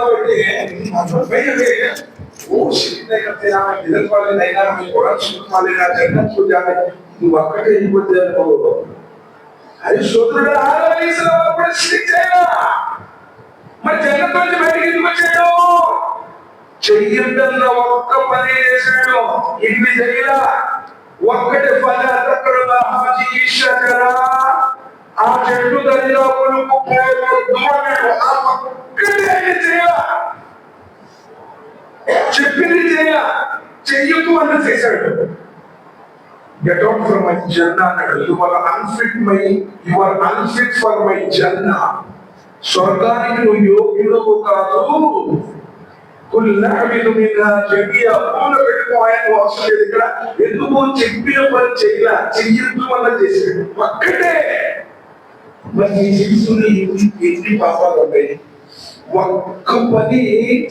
కాబట్టి నువ్వు ఒక్కటే అయిపోతే అది శూద్రుడు 6 వయసులో అప్పుడు సిద్ధి చేయాల. మరి జగత్తు నుంచి బయటికి ఎందుకు వచ్చాడు? చెయ్యొద్దన్న ఒక్క పని చేశాడు. ఇన్ని చేయలా. ఒక్కటి పని అతక్కడుగా ఆ చెట్టు గదిలో కొనుక్కు పోవద్దు అన్నాడు. ఆ ఒక్కటి ఆయన చేయాల. చెప్పింది చేయాల. చెయ్యొద్దు అన్న చేశాడు. Get out from my Jannah అన్నాడు. You are unfit for my Jannah. స్వర్గానికి నువ్వు యోగ్యుడు కాదు. ఇక్కడ ఎందుకు చెప్పిన పని చెయ్యాల, చెయ్యొద్దు వల్ల చేశాడు. ఒక్కటే. మరి జీవితంలో ఎన్ని పాపాలు ఉన్నాయి? ఒక్క పని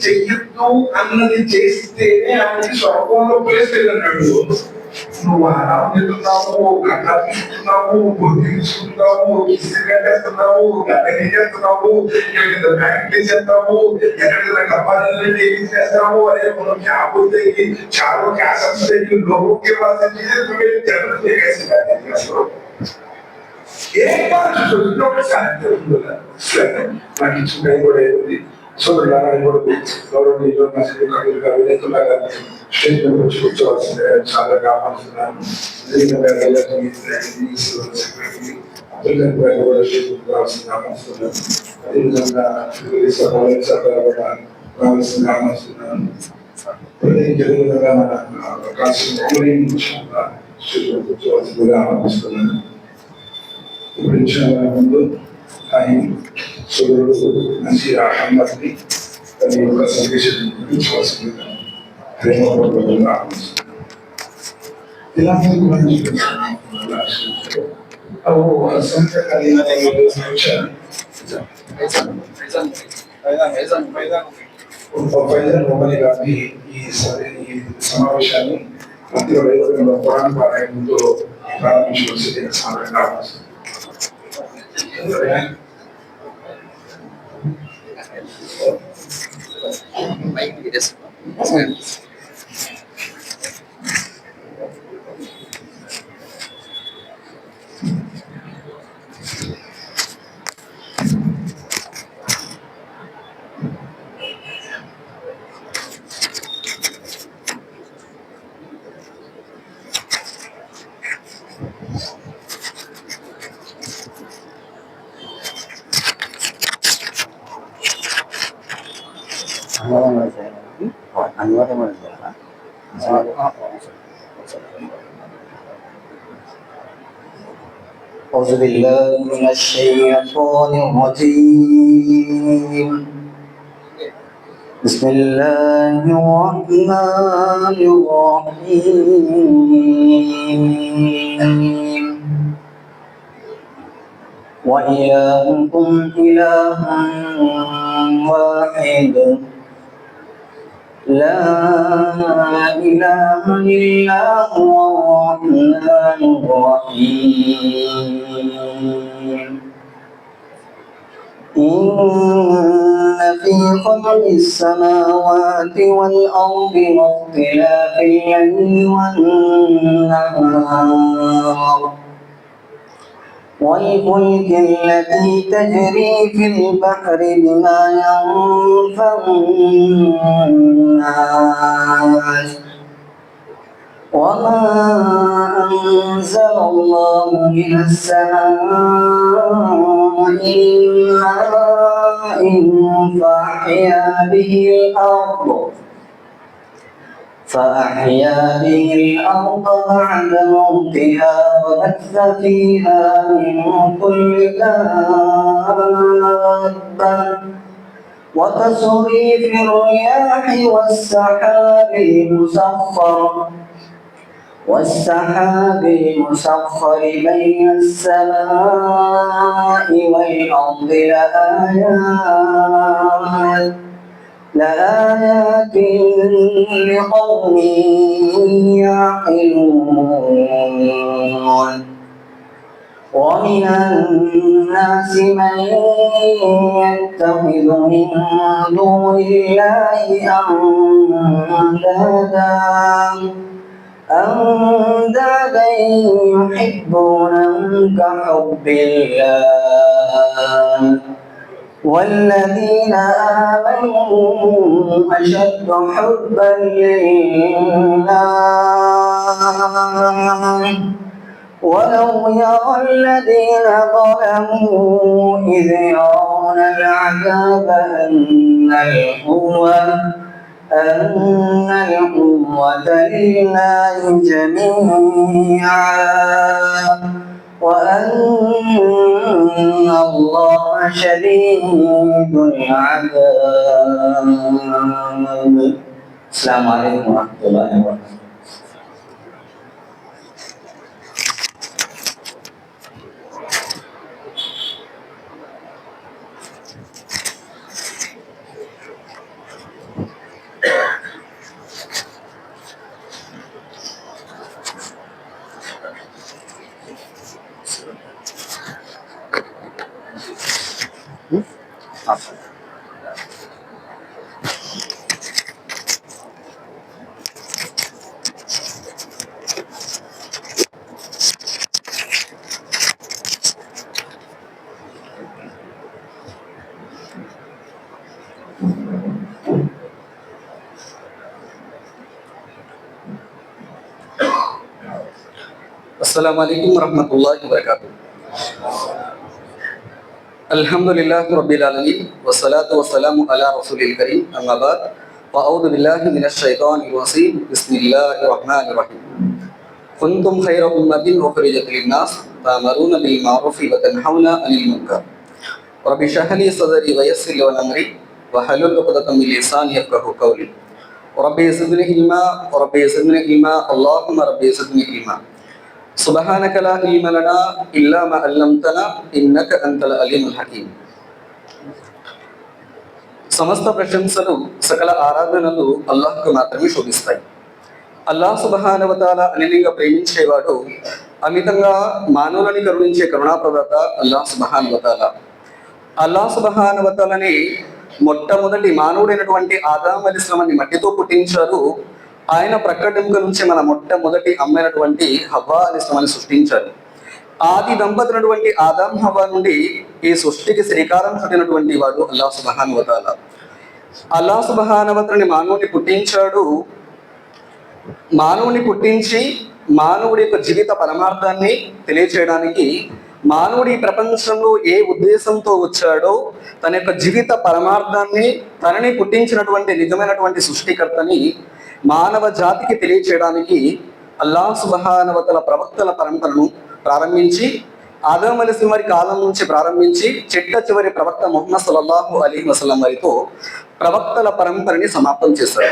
చెయ్యొద్దు అన్నది చేస్తేనే ఆయనకి స్వర్గంలో ప్లేస్ అన్నాడు. నువ్వు ఆరాధిస్తున్నావు, గడ్డ తీసుకున్నావు, తీసుకున్నావు, కట్టేస్తున్నావు, గడ్డ తీసేస్తున్నావు, బ్యాంక్ తీసేస్తావు, ఎక్కడైనా కంపెనీలు చేస్తావు. అదే మనం క్యాబ్ చాలా క్యాష్ లోకి एक बार जो शांति నాకు ఇచ్చిన కూడా ఏది సోదరులారా కూడా గౌరవనీయులు మసీదు కమిటీగా వినేతులాగా స్టేజ్ మీద వచ్చి కూర్చోవాల్సిందే చాలా కాపాడుతున్నాను. అదేవిధంగా కూడా రావాల్సింది ఆహ్వానిస్తున్నాను. కూర్చోవాల్సిందిగా ఆహ్వానిస్తున్నాను. ఇప్పుడు ముందు ఆయన సోదరుడు నసీర్ అహ్మద్ని తన యొక్క సందేశాన్ని గురించవలసిందిగా ప్రేమపూర్వకంగా ఆహ్వానిస్తున్నాను. ఇలాంటి గారి ఈ సమావేశాన్ని మధ్య వైద్యంలో పురాణ పారాయణంతో ప్రారంభించవలసిందిగా సాధారణంగా ఆహ్వానిస్తున్నాను. أعوذ بالله من الشيطان الرجيم. بسم الله الرحمن الرحيم. وإلهكم إله واحد لا إله إلا هو الرحمن الرحيم. إن في خلق السماوات والأرض واختلاف الليل والنهار والفلك التي تجري في البحر بما ينفع الناس وما أنزل الله من السماء من ماء فأحيا به الأرض بعد موتها وبث فيها من كل دابة وتصريف الرياح والسحاب المسخر بين السماء والأرض لآيات لقوم يعقلون. ومن الناس من يتخذ من دون الله أندادا يحبونهم كحب الله والذين آمنوا أشد حبا لله ولو يرى الذين ظلموا إذ يرون العذاب أن القوة لله جميعا وأن الله شديد العذاب. السلام عليكم ورحمة الله وبركاته. Assalamualaikum warahmatullahi wabarakatuh. Alhamdulillah rabbil alamin wassalatu wassalamu ala rasulil karim amma ba'd wa a'udzu billahi minasy syaithanir rajim bismillahirrahmanirrahim. Kuntum khayra ummatin ukhrijat lin-nas ta'muruna bil ma'rufi wa tanhauna 'anil munkar. Rabbi shrah li sadri wa yassir li amri wa halul 'uqdatam min lisani yafqahu qawli. Rabbi zidni ilma Allahumma rabbi zidni ilma. Subhanaka la ilma lana illa ma 'allamtana innaka antal alimul hakim. సమస్త ప్రశంసలు సకల ఆరాధనలు అల్లాహ్కు మాత్రమే శోభిస్తాయి. అల్లాహ్ సుబ్హానహు వ తఆలా అనిలింగా ప్రేమించేవాడు, అమితంగా మానవులని కరుణించే కరుణాప్రదాత అల్లాహ్ సుబ్హానహు వ తఆలా. అల్లాహ్ సుబ్హానహు వ తఆలాని మొట్టమొదటి మానవుడైనటువంటి ఆదాం అలైహిస్సలాంని మట్టితో పుట్టించారు. ఆయన ప్రక్కడెముక నుంచి మన మొట్టమొదటి అమ్మైనటువంటి హవ్వా అలైహిస్సలాంని సృష్టించారు. ఆది దంపతులైనటువంటి ఆదాం హవ్వా నుండి ఈ సృష్టికి శ్రీకారం చుట్టినటువంటి వాడు అల్లాహ్ సుబ్హానహు వ తఆలా. అల్లాహ్ సుబ్హానహు వ తఆలా మానవుని పుట్టించాడు. మానవుని పుట్టించి మానవుడి యొక్క జీవిత పరమార్థాన్ని తెలియచేయడానికి, మానవుడి ప్రపంచంలో ఏ ఉద్దేశంతో వచ్చాడో తన యొక్క జీవిత పరమార్థాన్ని, తనని పుట్టించినటువంటి నిజమైనటువంటి సృష్టికర్తని మానవ జాతికి తెలియచేయడానికి అల్లాహ్ సుబ్హానహు వ తఆలా ప్రవక్తల పరంపరను ప్రారంభించి, ఆదం అలైహిస్సలాం వారి కాలం నుంచి ప్రారంభించి చిట్ట చివరి ప్రవక్త ముహమ్మద్ సల్లల్లాహు అలైహి వసల్లం వారితో ప్రవక్తల పరంపరని సమాప్తం చేశారు.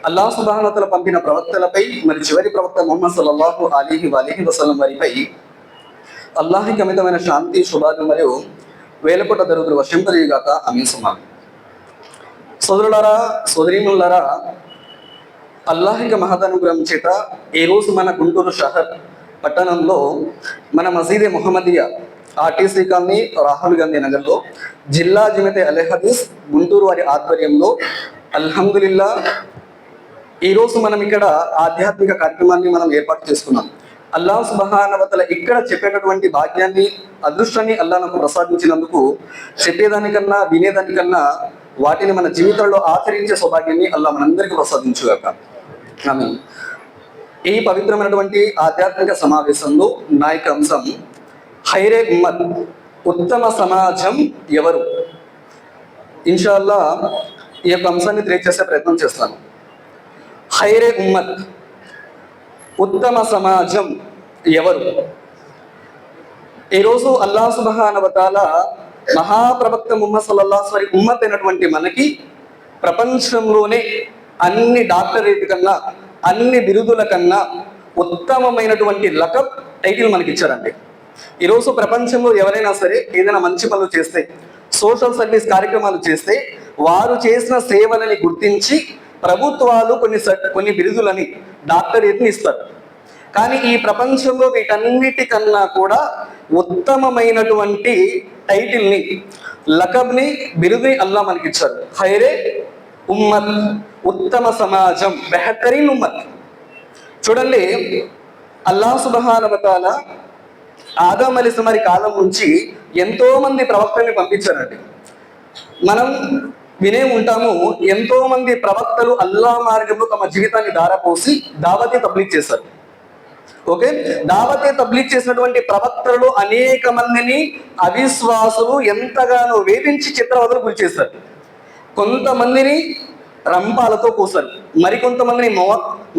అల్లాహ్ సుబ్హానహు వ తఆలా పంపిన ప్రవక్తలపై మరి చివరి ప్రవక్త ముహమ్మద్ సల్లల్లాహు అలైహి వసల్లం వారిపై అల్లాహ్కి అమితమైన శాంతి శుభాలు మరియు వేలకోట దరువులు వర్షింపజేయగాక. ఆమీన్ సుమా. సోదరులారా, సోదరీమణులారా, అల్లాహ్కి మహదానుగ్రహం చేత ఈరోజు మన గుంటూరు షహర్ పట్టణంలో మన మసీదే ముహమ్మదియా ఆర్టీసీ కాలనీ రాహుల్ గాంధీ నగర్లో జిల్లా జమియతే అల్ హదీస్ గుంటూరు వారి ఆధ్వర్యంలో అల్హమ్దులిల్లా ఈరోజు మనం ఇక్కడ ఆధ్యాత్మిక కార్యక్రమాన్ని మనం ఏర్పాటు చేసుకున్నాం. అల్లాహ్ సుబ్హానహు వ తఆలా ఇక్కడ చెప్పేటటువంటి భాగ్యాన్ని, అదృష్టాన్ని అల్లాహ్ నాకు ప్రసాదించినందుకు చెప్పేదానికన్నా వినేదానికన్నా వాటిని మన జీవితంలో ఆచరించే సౌభాగ్యాన్ని అల్లాహ్ మనందరికీ ప్రసాదించుగాక. ఆమీన్. ఈ పవిత్రమైనటువంటి ఆధ్యాత్మిక సమావేశంలో నా యొక్క అంశం ఖైరే ఉమ్మత్, ఉత్తమ సమాజం ఎవరు? ఇన్షాల్లా ఈ యొక్క అంశాన్ని తెలియజేసే ప్రయత్నం చేస్తాను. ఖైరే ఉమ్మత్, ఉత్తమ సమాజం ఎవరు? ఈరోజు అల్లాహ్ సుబ్హానహు వ తఆలా మహాప్రవక్త ముహమ్మద్ సల్లల్లాహు అలైహి వసల్లం ఉమ్మత్ అయినటువంటి మనకి ప్రపంచంలోనే అన్ని డాక్టరేట్ కన్నా, అన్ని బిరుదుల కన్నా ఉత్తమమైనటువంటి లకబ్ టైటిల్ మనకి ఇచ్చారండి. ఈరోజు ప్రపంచంలో ఎవరైనా సరే ఏదైనా మంచి పనులు చేస్తే, సోషల్ సర్వీస్ కార్యక్రమాలు చేస్తే వారు చేసిన సేవలని గుర్తించి ప్రభుత్వాలు కొన్ని బిరుదులని, డాక్టరేట్ని ఇస్తారు. కానీ ఈ ప్రపంచంలో వీటన్నిటికన్నా కూడా ఉత్తమమైనటువంటి టైటిల్ని, లకబ్ని, బిరుదుని అల్లా మనకి ఇచ్చారు. ఖైరే ఉమ్మత్, ఉత్తమ సమాజం, బెహతరీన్ ఉమ్మత్. చూడండి, అల్లాహ్ సుబ్హానహు వ తఆలా ఆదం అలైహిస్సలాం కాలం నుంచి ఎంతో మంది ప్రవక్తల్ని పంపించారండి. మనం వినే ఉంటాము, ఎంతో మంది ప్రవక్తలు అల్లా మార్గంలో తమ జీవితాన్ని ధారపోసి దావతే తబ్లీగ్ చేశారు. ఓకే, దావతే తబ్లీగ్ చేసినటువంటి ప్రవక్తలు అనేక మందిని అవిశ్వాసులు ఎంతగానో వేధించి చిత్రవదలు గురి చేశారు. కొంతమందిని రంపాలతో కోసారు, మరికొంతమందిని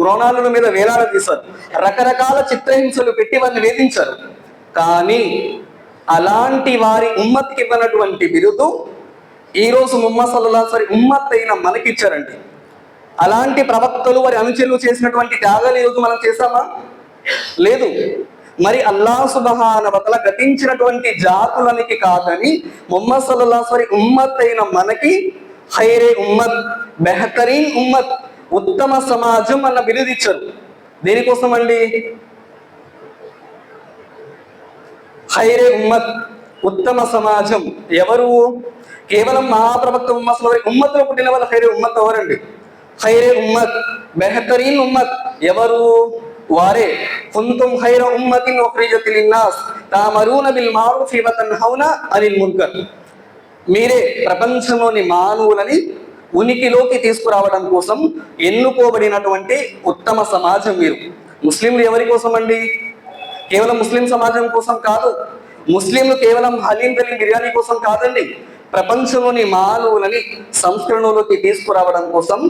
మ్రోణాల మీద వేలాడ తీశారు, రకరకాల చిత్రహింసలు పెట్టి వారిని వేధించారు. కానీ అలాంటి వారి ఉమ్మత్కి ఇవ్వనటువంటి బిరుదు ఈరోజు ముహమ్మద్ సల్లల్లాహు అలైహి వసల్లం ఉమ్మత్ అయిన మనకి ఇచ్చారండి. అలాంటి ప్రవక్తలు వారి అనుచరులు చేసినటువంటి త్యాగాలు ఈరోజు మనం చేస్తామా? లేదు. మరి అల్లాహ్ సుబ్హానహు వ తఆలా గతించినటువంటి జాతులనికి కాదని ముహమ్మద్ సల్లల్లాహు అలైహి వసల్లం ఉమ్మత్ అయిన మనకి ఖైరే ఉమ్మత్, బెహతరీన్ ఉమ్మత్, ఉత్తమ సమాజం అన్న బిరుదు ఇచ్చారు. దేనికోసం అండి? ఖైరే ఉమ్మత్, ఉత్తమ సమాజం. ఎవరు? కేవలం మహాప్రవక్త ముహమ్మద్ సల్లల్లాహు అలైహి వసల్లం ఉమ్మత్తులో పుట్టిన వాళ్ళ ఖైరే ఉమ్మత్ ఎవరండి? ఖైరే ఉమ్మత్, బెహతరీన్ ఉమ్మత్ ఎవరు? వారే. కుంతుం ఖైర ఉమ్మతిన్ ఉఖ్రిజత్ లిన్నాస్ తఅమరూన బిల్ మఅరూఫి వ తన్హౌన అనిల్ మున్కర్. మీరే ప్రపంచంలోని మానవులని ఉనికిలోకి తీసుకురావడం కోసం ఎన్నుకోబడినటువంటి ఉత్తమ సమాజం మీరు. ముస్లింలు ఎవరి కోసం అండి? కేవలం ముస్లిం సమాజం కోసం కాదు. ముస్లింలు కేవలం హలీం దలీం బిర్యానీ కోసం కాదండి. ప్రపంచంలోని మానవులని సంస్కరణలోకి తీసుకురావడం కోసం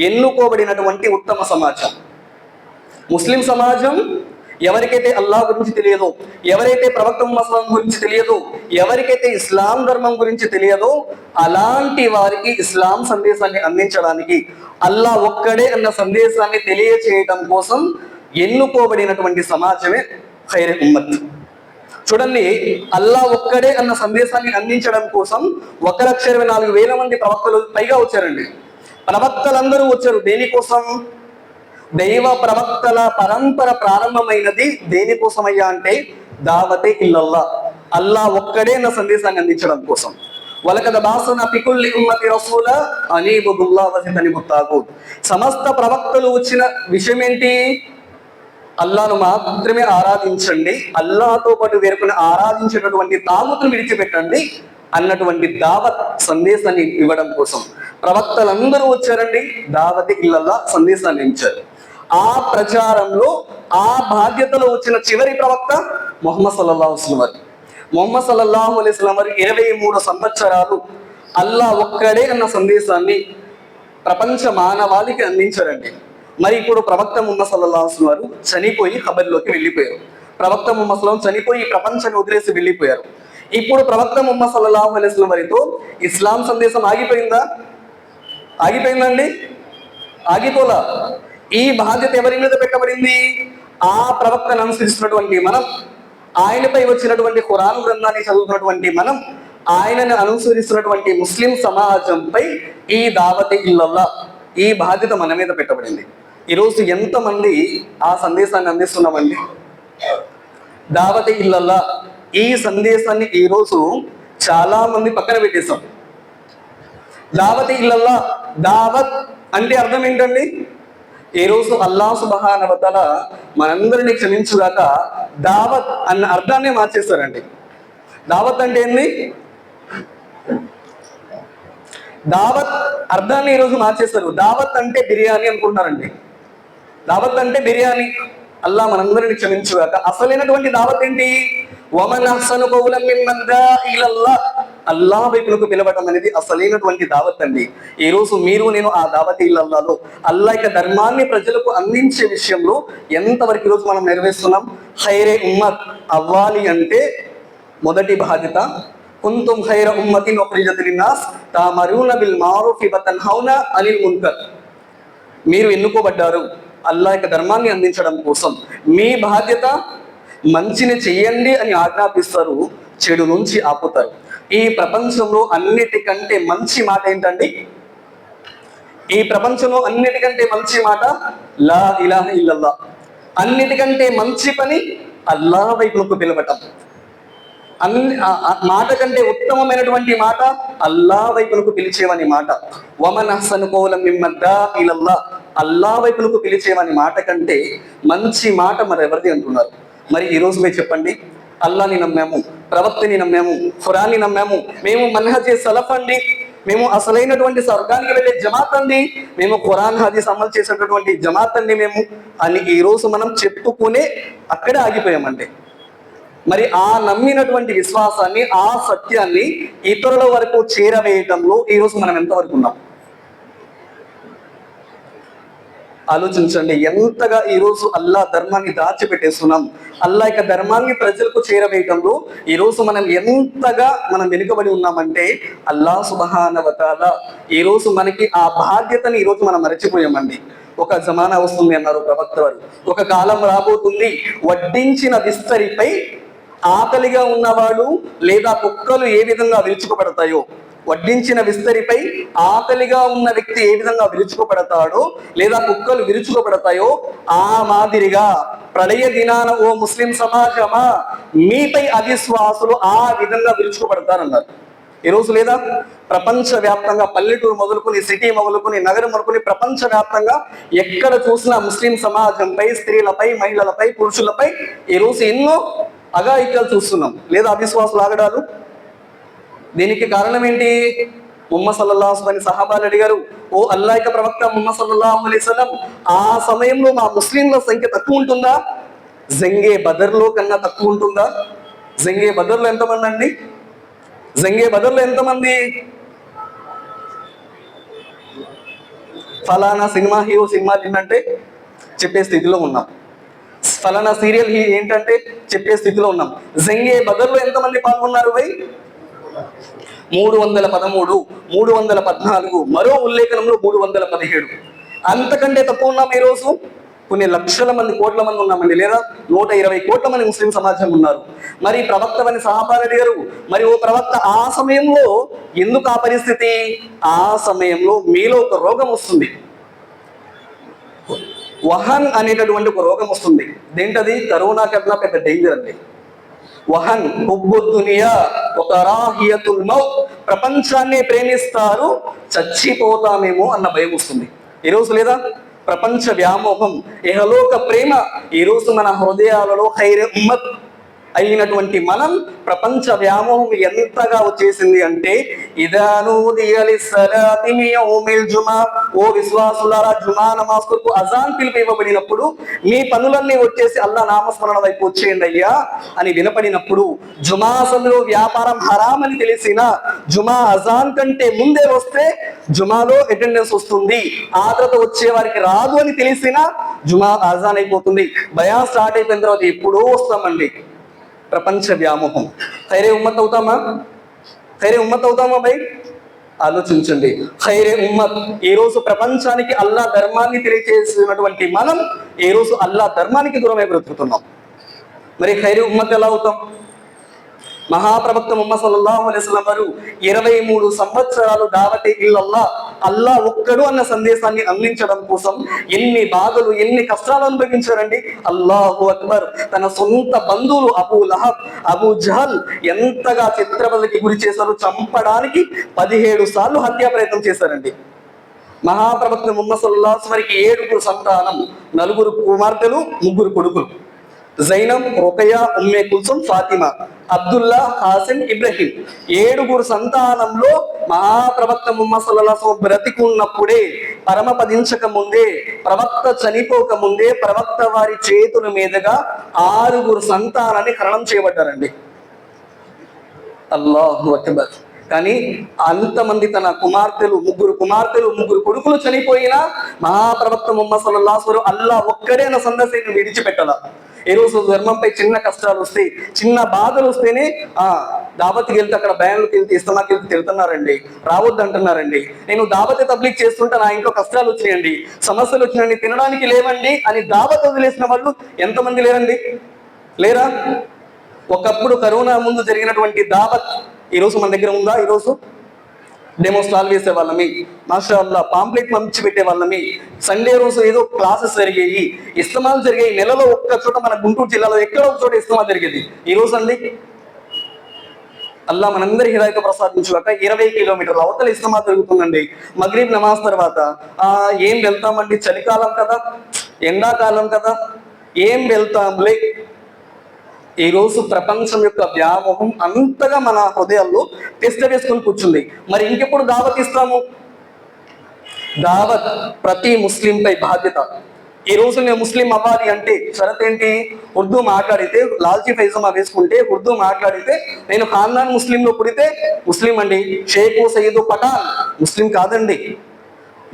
ఎన్నుకోబడినటువంటి ఉత్తమ సమాజం ముస్లిం సమాజం. ఎవరికైతే అల్లాహ్ గురించి తెలియదో, ఎవరైతే ప్రవక్త ముహమ్మద్ గురించి తెలియదో, ఎవరికైతే ఇస్లాం ధర్మం గురించి తెలియదో, అలాంటి వారికి ఇస్లాం సందేశాన్ని అందించడానికి, అల్లాహ్ ఒక్కడే అన్న సందేశాన్ని తెలియచేయటం కోసం ఎన్నుకోబడినటువంటి సమాజమే ఖైరే ఉమ్మత్. చూడండి, అల్లాహ్ ఒక్కడే అన్న సందేశాన్ని అందించడం కోసం 1,24,000 మంది ప్రవక్తలు పైగా వచ్చారండి. ప్రవక్తలందరూ వచ్చారు దేనికోసం? దైవ ప్రవక్తల పరంపర ప్రారంభమైనది దేనికోసమయ్యా అంటే దావతే ఇల్లల్లా, అల్లాహ్ ఒక్కడే అన్న సందేశాన్ని అందించడం కోసం. వలకద బాసనా ఫీ కుల్లి ఉమ్మతి రసూలా అనిబుదుల్లాహ వజితనిబుత్ తాగూత్. సమస్త ప్రవక్తలు వచ్చిన విషయం ఏంటి? అల్లాహ్ను మాత్రమే ఆరాధించండి, అల్లాహ్తో పాటు వేరుకొని ఆరాధించేటటువంటి తాగుతును విడిచిపెట్టండి అన్నటువంటి దావత్ సందేశాన్ని ఇవ్వడం కోసం ప్రవక్తలందరూ వచ్చారండి. దావతే ఇల్లల్లా సందేశాన్ని ఇచ్చారు. ఆ ప్రచారంలో, ఆ బాధ్యతలో వచ్చిన చివరి ప్రవక్త ముహమ్మద్ సల్లల్లాహు అలైహి వసల్లం. ముహమ్మద్ సల్లల్లాహు అలైహి వసల్లం 23 సంవత్సరాలు అల్లాహ్ ఒక్కడే అన్న సందేశాన్ని ప్రపంచ మానవాళికి అందించారండి. మరి ఇప్పుడు ప్రవక్త ముహమ్మద్ సల్లల్లాహు అలైహి వసల్లం చనిపోయి ఖబర్లోకి వెళ్ళిపోయారు. ప్రవక్త ముహమ్మద్ సల్లల్లాహు అలైహి వసల్లం చనిపోయి ప్రపంచాన్ని వదిలేసి వెళ్ళిపోయారు. ఇప్పుడు ప్రవక్త ముహమ్మద్ సల్లల్లాహు అలైహి వసల్లం వారితో ఇస్లాం సందేశం ఆగిపోయిందా? ఆగిపోయిందండి? ఆగిపోలా. ఈ బాధ్యత ఎవరి మీద పెట్టబడింది? ఆ ప్రవక్తను అనుసరిస్తున్నటువంటి మనం, ఆయనపై వచ్చినటువంటి ఖురాన్ గ్రంథాన్ని చదువుతున్నటువంటి మనం, ఆయనను అనుసరిస్తున్నటువంటి ముస్లిం సమాజంపై ఈ దావతే ఇల్లల్లా, ఈ బాధ్యత మన మీద పెట్టబడింది. ఈరోజు ఎంతమంది ఆ సందేశాన్ని అందిస్తున్నామండి? దావతే ఇల్లల్లా ఈ సందేశాన్ని ఈరోజు చాలా మంది పక్కన పెట్టేశాం. దావతే ఇల్లల్లా, దావత్ అంటే అర్థం ఏంటండి? ఈ రోజు అల్లాహ్ సుబ్హానహు వ తఆలా మనందరినీ క్షమించుగాక దావత్ అన్న అర్థాన్ని మార్చేస్తారండి. దావత్ అంటే ఏంది? దావత్ అర్థాన్ని ఈరోజు మార్చేస్తారు. దావత్ అంటే బిర్యానీ అనుకుంటున్నారండి. దావత్ అంటే బిర్యానీ. అల్లాహ్ మనందరినీ క్షమించుగాక. అసలైనటువంటి దావత్ ఏంటి? వమన్ అహ్సను కౌలం మిమ్మన్ దా ఇలల్లాహ్, అల్లాహ్ వైపునకు పిలవటం అనేది అసలైనటువంటి దావత్ అండి. ఈ రోజు మీరు నేను ఆ దావత్ ఇల్లల్లాహ్లో అల్లాహ్ యొక్క ధర్మాన్ని ప్రజలకు అందించే విషయంలో ఎంతవరకు ఈరోజు మనం నెరవేరుస్తున్నాం? ఖైరే ఉమ్మత్ అవ్వాలి అంటే మొదటి బాధ్యత కుంతుం ఖైర ఉమ్మతిన్ ఉఖ్రిజత్ లిన్నాస్ తఅమరూన బిల్ మఅరూఫి వ తన్హౌన అనిల్ మున్కర్. మీరు ఎన్నుకోబడ్డారు అల్లాహ్ యొక్క ధర్మాన్ని అందించడం కోసం. మీ బాధ్యత మంచిని చెయ్యండి అని ఆజ్ఞాపిస్తారు, చెడు నుంచి ఆపుతారు. ఈ ప్రపంచంలో అన్నిటికంటే మంచి మాట ఏంటండి? ఈ ప్రపంచంలో అన్నిటికంటే మంచి మాట లా ఇలాహా ఇల్లల్లాహ్. అన్నిటికంటే మంచి పని అల్లాహ్ వైపుకు పిలవటం. మాట కంటే ఉత్తమమైనటువంటి మాట అల్లా వైపునకు పిలిచేవని మాట. వమన్ అహ్సను కౌలం మిమ్మన్ దా ఇలల్లా, అల్లా వైపునకు పిలిచేవని మాట కంటే మంచి మాట మరి ఎవరిది అంటున్నారు. మరి ఈ రోజు మీరు చెప్పండి, అల్లాని నమ్మాము, ప్రవక్తని నమ్మాము, ఖురాన్ని నమ్మాము, మేము మన్హజే సలఫ్ అండి, మేము అసలైనటువంటి స్వర్గానికి వెళ్ళే జమాత్ అండి, మేము ఖురాన్ హదీస్ అమలు చేసేటటువంటి జమాత్ అండి మేము అని ఈ రోజు మనం చెప్పుకునే అక్కడే ఆగిపోయామండి. మరి ఆ నమ్మినటువంటి విశ్వాసాన్ని, ఆ సత్యాన్ని ఇతరుల వరకు చేరవేయటంలో ఈరోజు మనం ఎంతవరకు ఉన్నాం ఆలోచించండి. ఎంతగా ఈరోజు అల్లా ధర్మాన్ని దాచిపెట్టేస్తున్నాం. అల్లా యొక్క ధర్మాన్ని ప్రజలకు చేరవేయటంలో ఈరోజు మనం ఎంతగా వెనుకబడి ఉన్నామంటే అల్లా సుబ్హానహు వ తఆలా ఈరోజు మనకి ఆ బాధ్యతని ఈరోజు మనం మరచిపోయామండి. ఒక జమానా వస్తుంది అన్నారు ప్రవక్త వారు, ఒక కాలం రాబోతుంది, వడ్డించిన విస్తరిపై ఆకలిగా ఉన్నవాడు లేదా కుక్కలు ఏ విధంగా విరుచుకుపడతాయో, వడ్డించిన విస్తరిపై ఆకలిగా ఉన్న వ్యక్తి ఏ విధంగా విరుచుకుపడతాడో లేదా కుక్కలు విరుచుకుపడతాయో ఆ మాదిరిగా ప్రళయ దినాన ఓ ముస్లిం సమాజమా మీపై అవిశ్వాసులు ఆ విధంగా విరుచుకుపడతారన్నారు. ఈరోజు లేదా ప్రపంచ వ్యాప్తంగా పల్లెటూరు మొదలుకొని, సిటీ మొదలుకొని, నగరం మొదలుకొని ప్రపంచ వ్యాప్తంగా ఎక్కడ చూసినా ముస్లిం సమాజంపై, స్త్రీలపై, మహిళలపై, పురుషులపై ఈరోజు ఎన్నో అఘాయిత్యాలు చూస్తున్నాం లేదా అవిశ్వాసులు ఆగడాలు. దీనికి కారణం ఏంటి? ముహమ్మద్ సల్లల్లాహు అలైహి వసల్లం సహాబాలు అడిగారు, ఓ అల్లాహ్ యొక్క ప్రవక్త ముహమ్మద్ సల్లల్లాహు అలైహి వసల్లం, ఆ సమయంలో మా ముస్లింల సంఖ్య తక్కువ ఉంటుందా? జంగే బదర్లో కన్నా తక్కువ ఉంటుందా? జంగే బదర్లో ఎంతమంది అండి? జంగే బదర్లో ఎంతమంది? ఫలానా సినిమా హీరో సినిమా ఏంటంటే చెప్పే స్థితిలో ఉన్నాం, ఫలానా సీరియల్ ఏంటంటే చెప్పే స్థితిలో ఉన్నాం. జంగే బదర్లో ఎంతమంది పాల్గొన్నారు? 313, 314, మరో ఉల్లేఖనంలో 317. అంతకంటే తక్కువ ఉన్నాం ఈరోజు. కొన్ని లక్షల మంది, కోట్ల మంది ఉన్నామండి, లేదా 120 కోట్ల మంది ముస్లిం సమాజం ఉన్నారు. మరి ప్రవక్త అని సహాబాలు అడిగారు, మరి ఓ ప్రవక్త ఆ సమయంలో ఎందుకు ఆ పరిస్థితి? ఆ సమయంలో మీలో ఒక రోగం వస్తుంది, వహన్ అనేటటువంటి ఒక రోగం వస్తుంది. దేంటది? కరోనా కన్నా పెద్ద డేంజర్ అండి. వహన్, హుబ్బు దునియా, కరాహియతుల్ మౌత్, ప్రపంచాన్ని ప్రేమిస్తారు, చచ్చిపోతామేమో అన్న భయం వస్తుంది ఈరోజు. లేదా ప్రపంచ వ్యామోహం, ఇహలోక ప్రేమ ఈరోజు మన హృదయాలలో ఖైరే ఉమ్మత్ అయినటువంటి మనం ప్రపంచ వ్యామోహం ఎంతగా వచ్చేసింది అంటే ఓ విశ్వాసులారా, జుమా నమాజ్ కొరకు అజాన్ పిలుపు ఇవ్వబడినప్పుడు మీ పనులన్నీ వచ్చేసి అల్లా నామస్మరణ వైపు వచ్చేయండి అయ్యా అని వినపడినప్పుడు, జుమా సమయంలో వ్యాపారం హరాం అని తెలిసిన, జుమా అజాన్ కంటే ముందే వస్తే జుమాలో అటెండెన్స్ వస్తుంది, ఆ తర్వాత వచ్చే వారికి రాదు అని తెలిసిన జుమా అజాన్ అయిపోతుంది. బయాన్ స్టార్ట్ అయిపోయిన తర్వాత ఎప్పుడో వస్తామండి. ప్రపంచ వ్యామోహం. ఖైరే ఉమ్మత్ అవుతామా? ఖైరే ఉమ్మత్ అవుతామా భయ్? ఆలోచించండి. ఖైరే ఉమ్మత్ ఈ రోజు ప్రపంచానికి అల్లా ధర్మాన్ని తెలియజేసినటువంటి మనం ఈ రోజు అల్లా ధర్మానికి దూరమై బ్రతుకుతున్నాం. మరి ఖైరే ఉమ్మత్ ఎలా అవుతాం? మహాప్రవక్త ముహమ్మద్ సల్లల్లాహు అలైహి వసల్లం వారు 23 సంవత్సరాలు దావతే ఇల్లల్లా, అల్లా ఒక్కడు అన్న సందేశాన్ని అందించడం కోసం ఎన్ని బాధలు, ఎన్ని కష్టాలు అనుభవించారండి. అల్లాహు అక్బర్. తన సొంత బంధువులు అబూ లహబ్, అబూ జహల్ ఎంతగా చిత్రవదకి గురి చేశారు, చంపడానికి 17 సార్లు హత్యా ప్రయత్నం చేశారండి. మహాప్రవక్త ముహమ్మద్ సల్లల్లాహు అలైహి వసల్లం వారికి 7 సంతానం, 4 కుమార్తెలు, 3 కొడుకులు. జైనబ్, రుకయ్య, ఉమ్మే కుల్సుమ్, ఫాతిమా, అబ్దుల్లా, హాసిం, ఇబ్రహీం 7 సంతానంలో మహాప్రవక్త ముహమ్మద్ సల్లల్లాహు అలైహి వసల్లం బ్రతికున్నప్పుడే, పరమపదించక ముందే, ప్రవక్త చనిపోక ముందే ప్రవక్త వారి చేతుల మీదుగా 6 సంతానాన్ని హరణం చేయబడ్డారండి. అల్లాహు అక్బర్. కానీ అంతమంది తన కుమార్తెలు, 3 కుమార్తెలు, 3 కొడుకులు చనిపోయినా మహాప్రవక్త ముహమ్మద్ సల్లల్లాహు అలైహి వసల్లం అల్లా ఒక్కడే నా సందేశాన్ని విడిచిపెట్టాల. ఈ రోజు ధర్మంపై చిన్న కష్టాలు వస్తాయి, చిన్న బాధలు వస్తేనే దావత్కి వెళ్తే అక్కడ బయాన్లకు వెళ్తే, ఇస్తమాకి వెళ్తే తిడుతున్నారండి, రావద్దు అంటున్నారండి. నేను దావత్ తబ్లీగ్ చేస్తుంటే నా ఇంట్లో కష్టాలు వచ్చినాయండి, సమస్యలు వచ్చినాయండి, తినడానికి లేవండి అని దావత్ వదిలేసిన వాళ్ళు ఎంతమంది లేరండి? లేరా? ఒకప్పుడు కరోనా ముందు జరిగినటువంటి దావత్ ఈరోజు మన దగ్గర ఉందా? ఈరోజు డెమో స్టాల్ వేసే వాళ్ళమి, మాషా అల్లా పాంప్లెట్ పంపించి పెట్టే వాళ్ళమి, సండే రోజు ఏదో క్లాసెస్ జరిగాయి, ఇస్తమాలు జరిగాయి. నెలలో ఒక్క చోట మన గుంటూరు జిల్లాలో ఎక్కడో ఒక చోట ఇస్తమా జరిగేది. ఈ రోజు అండి అల్లా మనందరి హిదాయత ప్రసాదించుగాక. 20 కిలోమీటర్ల అవతల ఇస్లామా జరుగుతుందండి. మగ్రిబ్ నమాజ్ తర్వాత ఏం వెళ్తామండి, చలికాలం కదా, ఎండాకాలం కదా, ఏం వెళ్తాంలే. ఈరోజు ప్రపంచం యొక్క వ్యామోహం అంతగా మన హృదయాల్లో టెస్ట్ వేసుకొని కూర్చుంది. మరి ఇంకెప్పుడు దావత్ ఇస్తాము? దావత్ ప్రతి ముస్లింపై బాధ్యత. ఈ రోజు నేను ముస్లిం అవ్వాలి అంటే షరత్ ఏంటి? ఉర్దూ మాట్లాడితే, లాల్చీ ఫైజమా వేసుకుంటే, ఉర్దూ మాట్లాడితే, నేను ఖాన్దాన్ ముస్లింలో పుడితే ముస్లిం అండి. షేక్ సయ్యద్ పఠాన్ ముస్లిం కాదండి.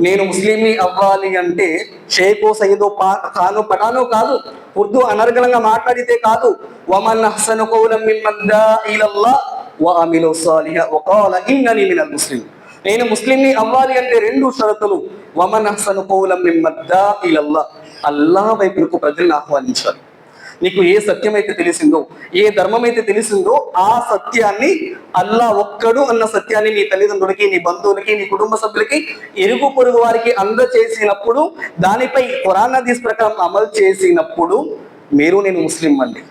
నేను ముస్లింని అవ్వాలి అంటే షేకో సయ్యదో ఖానో పఠానో కాదు, ఉర్దూ అనర్గళంగా మాట్లాడితే కాదు. వమన్ అహ్సను కౌలం మిమ్మన్ దాఅ ఇలల్లాహ్ వఅమిల సాలిహా వఖాల ఇన్ననీ మినల్ ముస్లిం. నేను ముస్లింని అవ్వాలి అంటే 2 షరతులు. వమన్ అహ్సను కౌలం మిమ్మన్ దాఅ ఇలల్లాహ్, అల్లాహ్ వైపుకు ప్రజల్ని ఆహ్వానించాలి. నీకు ఏ సత్యం అయితే తెలిసిందో, ఏ ధర్మం అయితే తెలిసిందో ఆ సత్యాన్ని, అల్లా ఒక్కడు అన్న సత్యాన్ని నీ తల్లిదండ్రులకి, నీ బంధువులకి, నీ కుటుంబ సభ్యులకి, ఇరుగు పొరుగు వారికి అందచేసినప్పుడు, దానిపై ఖురాన్ హదీస్ ప్రకారం అమలు చేసినప్పుడు మీరు నేను ముస్లిం అండి.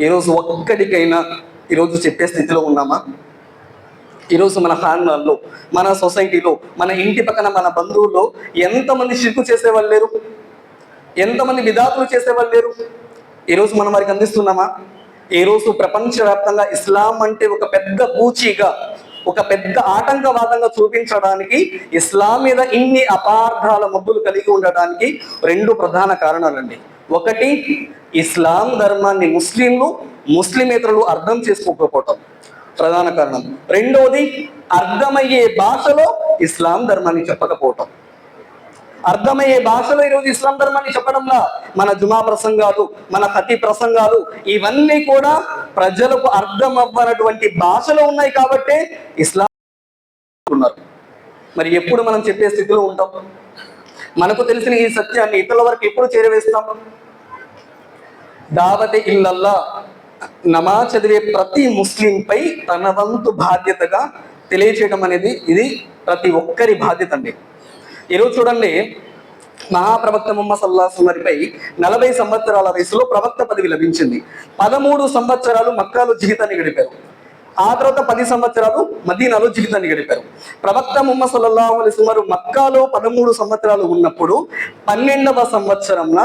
ఈరోజు ఒక్కడికైనా ఈరోజు చెప్పే స్థితిలో ఉన్నామా? ఈరోజు మన ఖాన్దాన్లో, మన సొసైటీలో, మన ఇంటి పక్కన, మన బంధువుల్లో ఎంతమంది షిర్కు చేసేవాళ్ళు లేరు? ఎంతమంది బిదాతులు చేసేవాళ్ళు లేరు? ఈరోజు మనం వారికి అందిస్తున్నామా? ఈరోజు ప్రపంచవ్యాప్తంగా ఇస్లాం అంటే ఒక పెద్ద పూచీగా, ఒక పెద్ద ఆటంకవాదంగా చూపించడానికి, ఇస్లాం మీద ఇన్ని అపార్థాల మబ్బులు కలిగి ఉండడానికి 2 ప్రధాన కారణాలండి. ఒకటి, ఇస్లాం ధర్మాన్ని ముస్లిమేతరులు అర్థం చేసుకోకపోవటం ప్రధాన కారణం. రెండవది, అర్థమయ్యే భాషలో ఇస్లాం ధర్మాన్ని చెప్పకపోవటం. అర్థమయ్యే భాషలో ఈరోజు ఇస్లాం ధర్మాన్ని చెప్పడంలా మన జుమా ప్రసంగాలు, మన ఖతీ ప్రసంగాలు ఇవన్నీ కూడా ప్రజలకు అర్థం అవ్వనటువంటి భాషలో ఉన్నాయి కాబట్టే ఇస్లాం ఉన్నారు. మరి ఎప్పుడు మనం చెప్పే స్థితిలో ఉంటాం? మనకు తెలిసిన ఈ సత్యాన్ని ఇతరుల వరకు ఎప్పుడు చేరవేస్తాం? దావతే ఇల్లల్లా, నమాజ్ చదివే ప్రతి ముస్లింపై తన వంతు బాధ్యతగా తెలియచేయడం అనేది ఇది ప్రతి ఒక్కరి బాధ్యత అండి. ఈరోజు చూడండి, మహాప్రవక్త ముహమ్మద్ సల్లల్లాహు అలైహి వసల్లం వారిపై 40 సంవత్సరాల వయసులో ప్రవక్త పదవి లభించింది. 13 సంవత్సరాలు మక్కాలో జీవితాన్ని గడిపారు. ఆ తర్వాత 10 సంవత్సరాలు మదీనాలో జీవితాన్ని గడిపారు. ప్రవక్త ముహమ్మద్ సల్లల్లాహు అలైహి వసల్లం వారు మక్కాలో 13 సంవత్సరాలు ఉన్నప్పుడు 12వ సంవత్సరంన